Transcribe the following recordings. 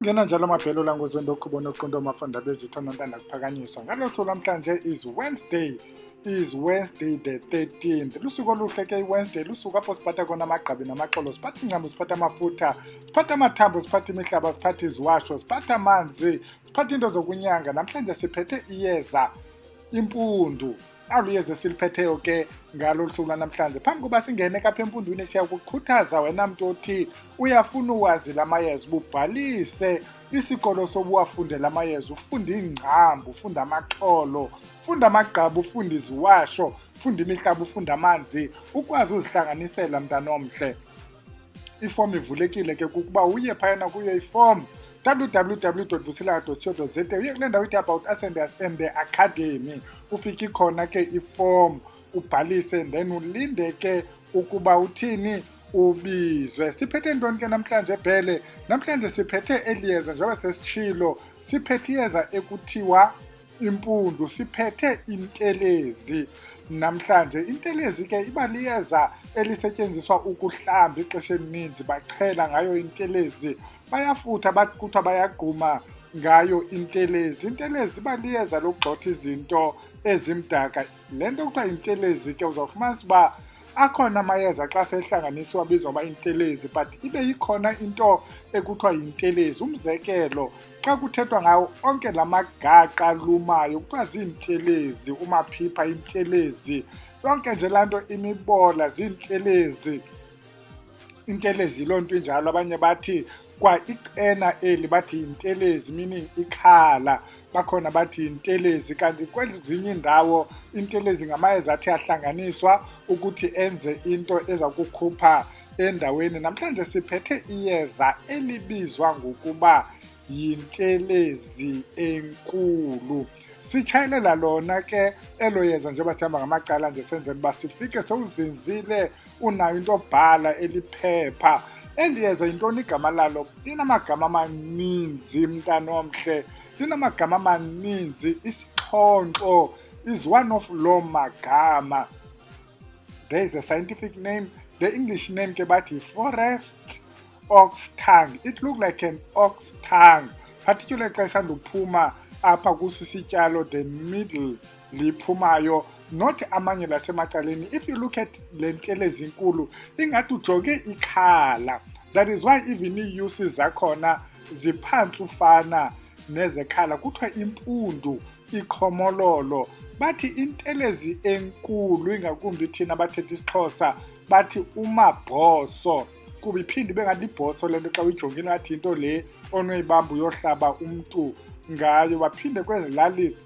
Ngena njalo amabhelo la ngozondo khubona oqondo amafunda bezitho nontanda kuphakanyiswa. Ngalo suku namhlanje is Wednesday the 13th. Lusuku oluhle ke iWednesday, lusuku apho siphatha khona amagqabi namaxolo, siphatha ingcambu, siphatha amafutha, siphatha amathambo, siphatha imihlaba, siphatha iziwasho, siphatha amanzi, siphatha into zokunyanga. Namhlanje siphethe iyeza impundu. Awuliyeza esiliphetheyo ke ngalo suku lanamhlanje. Phambi kuba singene kapha empundwini siyakukhuthaza wena mntu othi uyafuna uwazi la mayeza, ubhalise isikolo sobuwafundela amayeza, ufunde ingcambu, ufunde amaxolo, ufunde amagqabi, ufunde iziwasho, ufunde imihlaba, ufunde amanzi, ukwazi uzihlanganisela mntana omhle. Ifomu ivulekile ke kukuba uye phayana kuyo ifomu www.vusilanga.co.za uye kule ndawo ithi about us and the academy, ufike khona ke ifomu ubhalise, then ulinde ke ukuba uthini ubizwe. Siphethe ntoni ke namhlanje bhele? Namhlanje siphethe eliyeza njengoba sesitshilo, siphethe iyeza ekuthiwa impundu, siphethe intelezi. Namhlanje intelezi ke iba liyeza elisetyenziswa ukuhlamba ixesha elininzi, bachela ngayo intelezi, bayafutha bathi kuthiwa bayagquma ngayo intelezi. Intelezi iba liyeza lokugxotha izinto ezimdaka. Le nto kuthiwa intelezi ke uzawufumanisa uba akhona amayeza xa sehlanganiswa abizwa uba intelezi, but ibe ikhona into ekuthiwa yintelezi. Umzekelo, xa kuthethwa ngawo onke la magaqa lumayo kuthiwa ziintelezi, umaphipha intelezi, yonke nje laa nto imibola ziintelezi. Intelezi yiloo nto injalo. Abanye bathi kwa icena eli bathi yintelezi, meaning ikhala, bakhona bathi yintelezi. Kanti kwezinye iindawo intelezi ngamayeza athi ahlanganiswa ukuthi enze into eza kukhupha endaweni. Namhlanje siphethe iyeza elibizwa ngokuba yintelezi enkulu. Sitshayelela lona ke elo yeza njengoba sihamba ngamacala nje senzela uba sifike sewuzinzile, unayo into obhala eliphepha. Eli yeza yintoni igama lalo? Linamagama amaninzi mntana omhle, linamagama amaninzi. Isixhonkxo is one of loo magama. There is a scientific name, the English name ke bathi forest ox tongue. It looked like an ox tongue, particularly xa isanduphuma apha kuso isityalo, the middle liphumayo, not amanye lasemacaleni. If you look at le ntelezi inkulu ingathi ujonge ikhala. That is why even ii-uses zakhona ziphantsi ufana nezekhala, kuthiwa impundu, Iqhomololo. Bathi intelezi enkulu, ingakumbi thina bathetha isiXhosa bathi umabhoso, kuba iphinde ibe ngathi ibhoso le nto xa uyijongile ngathi into le onoyibamba uyohlaba umntu ngayo. Baphinde kwezi lali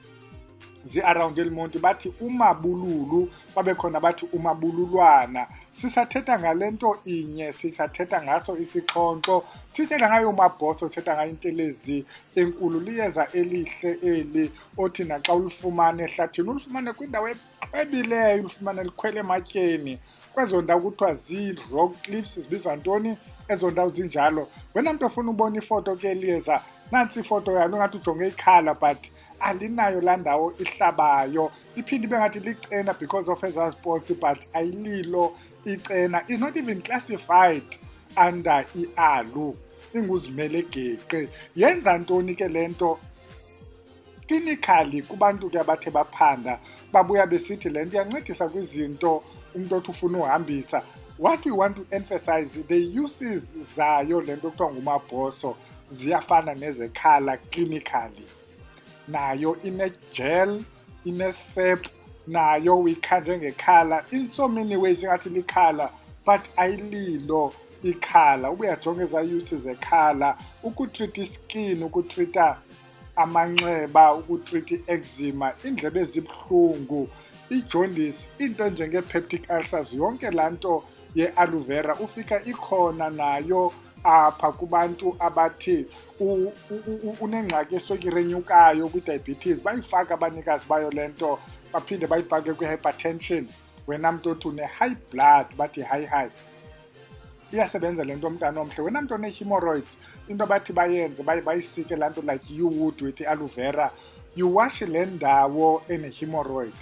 zi-around elimonti bathi uMabululu, babe khona bathi uMabululwana. Sisathetha ngale nto inye, sisathetha ngaso isixhonkxo, sithetha ngayo umabhoso, sithetha ngayo intelezi enkulu. Liyeza elihle eli othi naxa ulifumane ehlathini, ulifumane kwindawo exwebileyo, ulifumane likhwele ematyeni. Kwezo ndawo kuthiwa zii-rock cliffs, zibizwa ntoni ezo ndawo zinjalo. Wena mntu ofuna ubona ifoto ke eliyeza, nantsi ifoto yalo, ngathi ujonge ikhala but alinayo laa ndawo ihlabayo. Iphinde ibe ngathi licena because of ezaa sports, but ayililo icena. Is not even classified under iALU, inguzimele geqe. Yenza ntoni ke le nto? Clinically kubantu ke abathe baphanda babuya besithi le nto iyancedisa kwizinto umntu othi ufuna uhambisa. What we want to emphasize, the uses zayo le nto kuthiwa ngumabhoso ziyafana nezekhala clinically. Nayo ine-gel, ine-sep, nayo uyikha njengekhala. In so many ways ingathi likhala but ayililo ikhala. Ubuyajonga ezaa uses zekhala, ukutrita iskin, ukutrita amanxeba, ukutrita i-eczema, iindlebe ezibuhlungu, ijaundice, into njenge-peptic ulcers, yonke laa nto ye-aloe vera ufika ikhona nayo apha kubantu abathi unengxaki yeswekire enyukayo, kwi-diabetes. Bayifaka abanikazi bayo le nto, baphinde bayifake kwi-hypertension. Wena mntu othi une-high blood, bathi high, iyasebenza le nto mntana omhle. Wena mntu one-haemorrhoids, into bathi bayenze bayisike laa nto like you would with i-aloe vera. You wash le ndawo ene-haemorrhoid,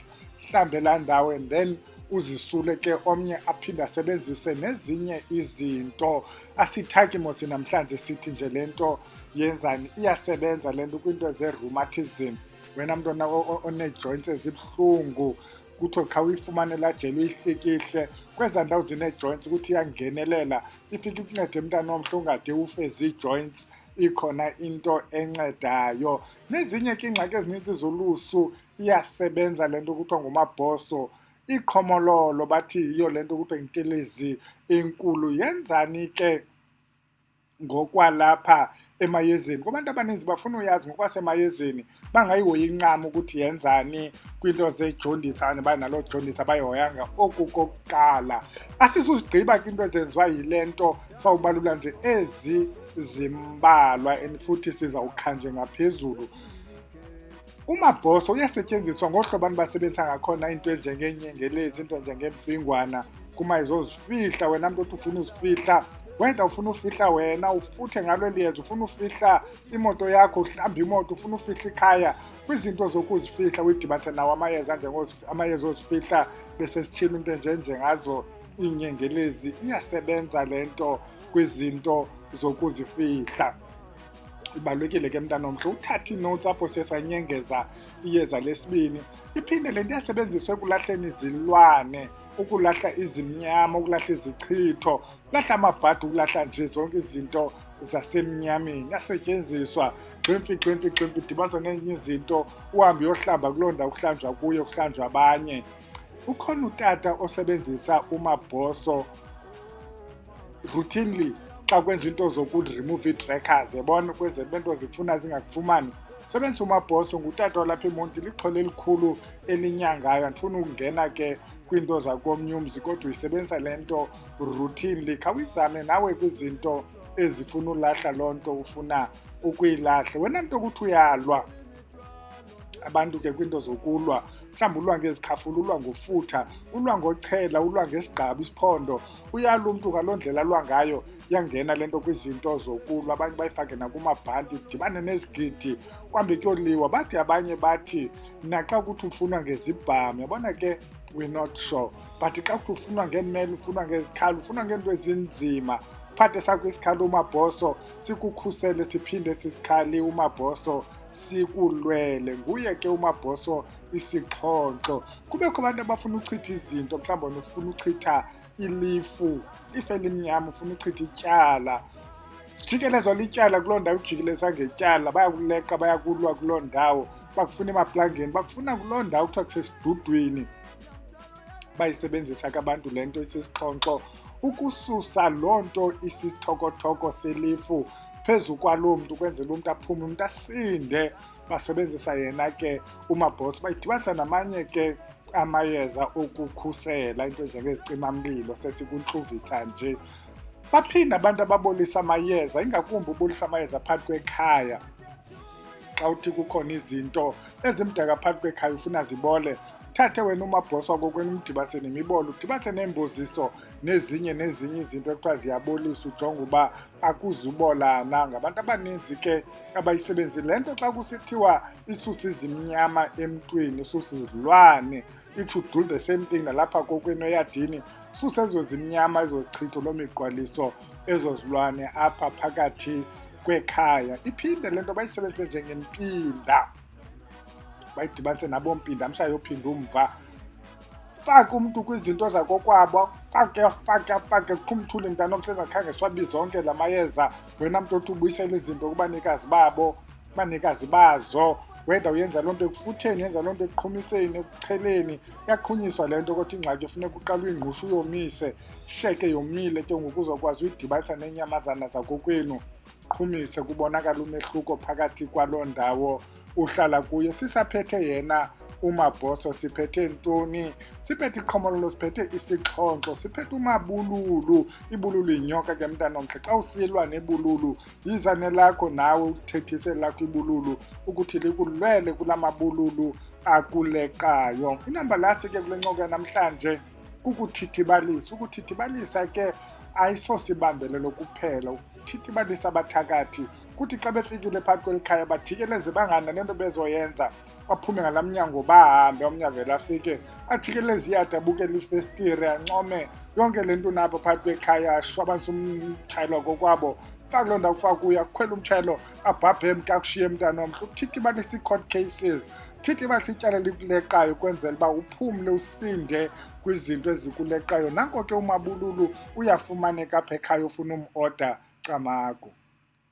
hlambe laa ndawo and then uzisule ke omnye aphinde asebenzise nezinye izinto. Asithaki mos namhlanje sithi nje le nto yenzani, iyasebenza le nto kwiinto ze-rheumatism. Wena mntwana one-joints ezibuhlungu kuthiwa kha uyifumane laa jeli uyihlikihle kwezaa ndawo zine-joints ukuthi iyangenelela, ifike ikuncede mntana omhle ungade ufe zii-joints, ikhona into encedayo. Nezinye ke iingxaki ezininzi zolusu iyasebenza le nto kuthiwa ngumabhoso. Iqhomololo bathi yiyo le nto kuthiwa Intelezi enkulu. Yenzani ke ngokwalapha emayezeni? Kubantu abaninzi bafuna uyazi ngokwasemayezeni, bangayihoyi incam ukuthi yenzani kwiinto zejaundice, banaloo jaundice abayihoyanga. Oku kokuqala, asizuzigqiba ke into ezenziwa yile nto, sawubalula nje ezi zimbalwa and futhi sizawukhanje ngaphezulu. Umabhoso uyasetyenziswa ngohlobo abantu basebenzisa ngakhona into enjengeenyengelezi, into enjengemfingwana, kumayezozifihla. Wena mntu othi ufuna uzifihla, wena ufuna ufihla wena ufuthe ngalo liyeza, ufuna ufihla imoto yakho, uhlamba imoto, ufuna ufihla ikhaya, kwizinto zokuzifihla uyidibanise nawo amayeza amayeza ozifihla besesitshila into enjengazo iinyengelezi. Iyasebenza le nto kwizinto zokuzifihla. Ibalulekile ke mntana omhle uthathe inotes apho sesanyengeza iyeza lesibini. Iphinde le nto iyasebenziswa ekulahleni izilwane, ukulahla izimnyama, ukulahla izichitho, ukulahla amabhadi, ukulahla nje zonke izinto zasemnyameni. Iyasetyenziswa gximfi, idibanisa nenye izinto, uhambe uyohlamba kuloo ndawo kuhlanjwa kuyo, kuhlanjwa abanye. Ukhona utata osebenzisa umabhoso routinely xa kwenza into zoku-remove ii-trackers, yabona ukwenzela into zifuna zingakufumani. Sebenzisa umabhoso, ngutata walapha eMonti, lixholo elikhulu elinyangayo. Andifuna ukungena ke kwiinto zakomnye umzi, kodwa uyisebenzisa le nto routinely. Khawuyizame nawe kwizinto ezifuna ulahla loo nto ufuna ukuyilahla. Wena mntu ukuthi uyalwa, abantu ke kwiinto zokulwa, mhlawumbi ulwa ngezikhafula, ulwa ngofutha, ulwa ngochela, ulwa ngesigqaba, isiphondo, uyalwa umntu ngaloo ndlela alwa ngayo. Iyangena le nto kwizinto zokulwa, abanye bayifake nakumabhanti, idibane nezigidi kwambe kuyoliwa. Bathi abanye bathi naxa kuthi ufunwa ngezibhamu, yabona ke we're not sure, but xa kuthi ufunwa ngeemele, ufunwa ngezikhali, ufunwa ngeento ezinzima, uphathe sakho isikhali umabhoso sikukhusele, siphinde sisikhali umabhoso sikulwele. Nguye ke umabhoso isixhonkxo. Kubekho abantu abafuna uchitha izinto, mhlawumbi ufuna uchitha ilifu elimnyama, ufuna uchitha ityala, jikelezwa lityala kuloo ndawo, ujikeleza ngetyala, bayakuleqa, bayakulwa kuloo ndawo, bakufuna emaplangeni, bakufuna kuloo ndawo kuthiwa kusesidudwini. Bayisebenzisa ke abantu le nto isisixhonkxo ukususa loo nto isithokotoko selifu phezu kwaloo mntu, ukwenzela umntu aphume, umntu asinde. Basebenzisa yena ke umabhoso, bayidibanisa namanye ke amayeza okukhusela, into njengezicimamlilo, sesikuntluvisa nje. Baphinde abantu ababolisa amayeza, ingakumbi ubolisa amayeza phakathi kwekhaya. Xa uthi kukhona izinto ezimdaka phakathi kwekhaya ufuna zibole, thathe wena umabhoso wako kwena umdibanise nemibolo, udibanise neemboziso nezinye izinto ekuthiwa ziyabolisa, ujonge uba akuzubola na. Ngabantu abaninzi ke abayisebenzile le nto. Xa kusithiwa isusa izimnyama emntwini, isusa izilwane, it should do the same thing nalapha kokwenu eyadini, susa ezo zimnyama, ezo zichitho, loo miqwaliso, ezo zilwane apha phakathi kwekhaya. Iphinde le nto bayisebenzise njengempinda, bayidibanise nabompinda, mshaye yophinda umva. Faka umntu kwizinto zakokwabo, fake qhumthule mntana omhle, ngakhange siwabize zonke la mayeza. Wena mntu othi ubuyisela izinto kubanikazi babo, banikazi bazo, weda uyenza loo nto ekufutheni, yenza loo nto ekuqhumiseni, ekucheleni. Iyaqhunyiswa le nto kodwa ingxaki ufuneka uqala uyingqushe, uyomise, sheke yomile ke ngoku uzokwazi uyidibanisa neenyamazana zakokwenu, qhumise, kubonakala umehluko phakathi kwaloo ndawo uhlala kuyo. Sisaphethe yena umabhoso, siphethe ntoni? Siphethe iqhomololo, siphethe isixhonkxo, siphethe uMabululu. Ibululu yinyoka ke mntana omhle. Xa usilwa nebululu, yiza nelakho nawe uthethise lakho ibululu ukuthi likulwele kula mabululu akuleqayo. Inamba last ke kule ncoko namhlanje kukuthithibalisa. Ukuthithibalisa ke ayisosibambelelo kuphela. Thithibalisa abathakathi kuthi xa befikile phakathi kweli khaya bajikeleze bangana nento bezoyenza, baphume ngalaa mnyango bahambe, omnye avele afike ajikeleze iyadi abukele ifestire ancome yonke le nto nabo phakathi kwekhaya, ashwabanise umtshayelo kokwabo, fake loo ndawo ufaka kuyo, akhwele umtshayelo abhabhe emka akushiye mntana omhle. Thithibalisa ii-court cases, Thithibalisa ityala likuleqayo ukwenzela uba uphumle usinde kwizinto ezikuleqayo. Nanko ke uMabululu uyafumaneka apha ekhaya ufuna umorder camago.